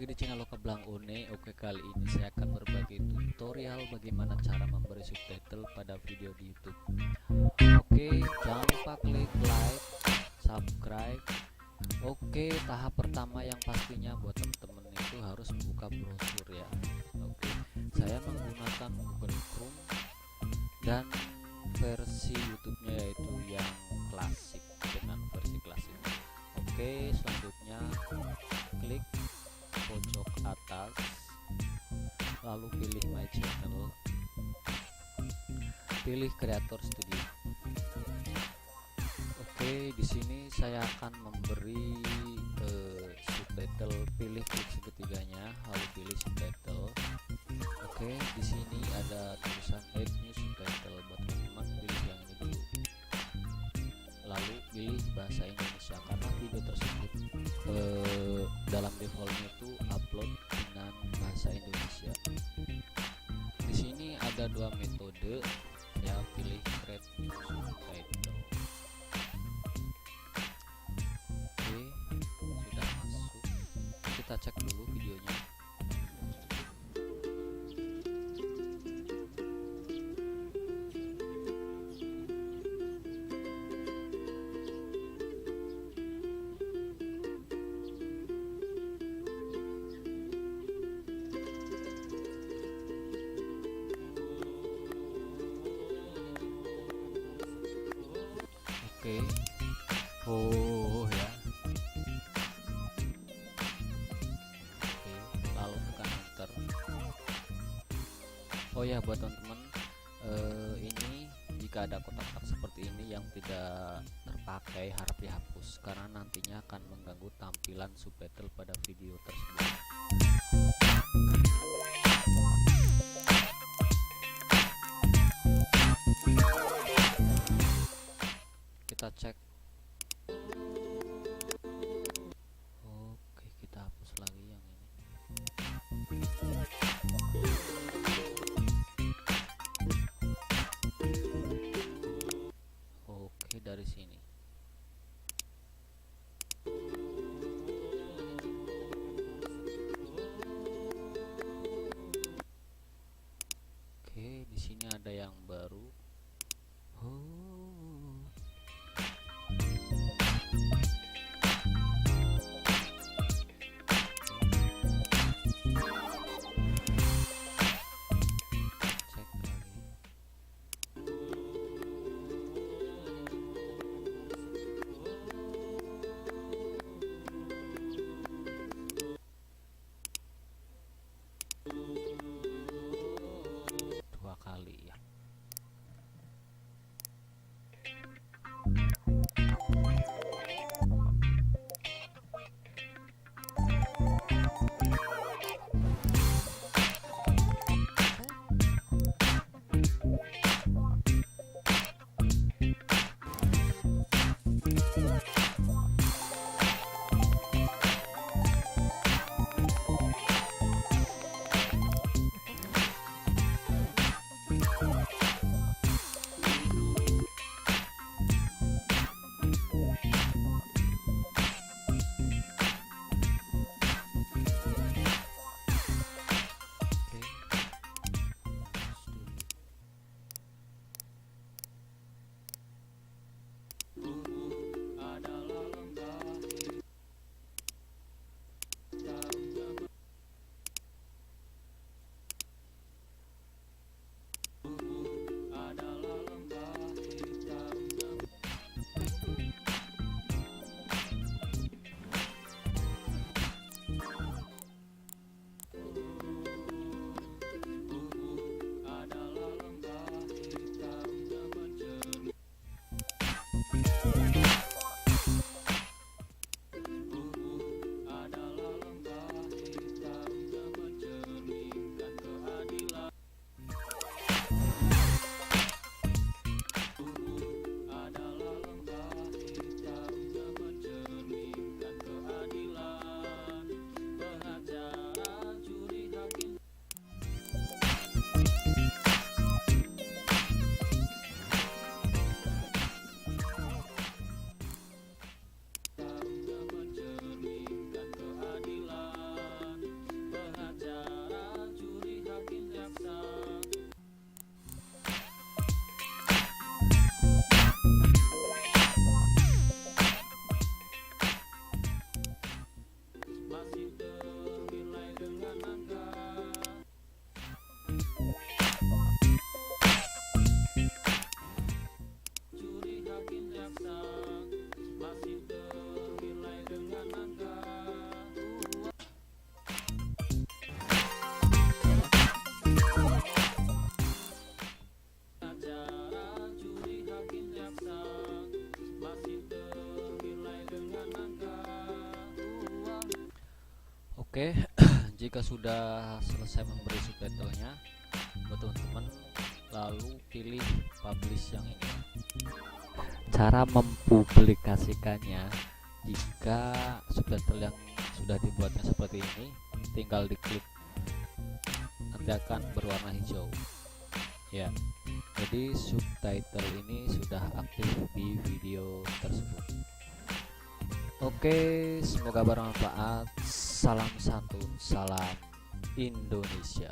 lagi di channel Loka Blang Une. Oke, kali ini saya akan berbagi tutorial bagaimana cara memberi subtitle pada video di YouTube. Oke, jangan lupa klik like, subscribe. Oke, tahap pertama yang pastinya buat teman-teman itu harus membuka brosur ya. Oke, saya menggunakan Google Chrome dan versi YouTube-nya yaitu yang klasik dengan versi klasik. Oke, selanjutnya klik pojok atas, lalu pilih My Channel, pilih Creator Studio. Oke, di sini saya akan memberi subtitle. Pilih klik seketiganya, lalu pilih subtitle. Oke, di sini ada tulisan Add New Subtitle. Buat teman-teman pilih yang ini dulu, lalu pilih bahasa Indonesia karena video tersebut dalam defaultnya itu upload dengan bahasa Indonesia. Di sini ada dua metode ya, pilih create new subtitle. Oke, sudah masuk, kita cek dulu videonya. Oke, oh ya. Oke, lalu tekan enter. Oh ya, buat teman-teman, ini jika ada kotak-kotak seperti ini yang tidak terpakai harap dihapus karena nantinya akan mengganggu tampilan subtitle pada video tersebut. Kita cek. Oke, kita hapus lagi yang ini. Oke, dari sini. Oke, di sini ada yang baru. Oh, Oke, jika sudah selesai memberi subtitlenya buat teman-teman, lalu pilih publish yang ini. Cara mempublikasikannya, jika subtitle yang sudah dibuatnya seperti ini, tinggal diklik, nanti akan berwarna hijau ya. Jadi subtitle ini sudah aktif di video tersebut. Oke, semoga bermanfaat. Salam santun, salam Indonesia.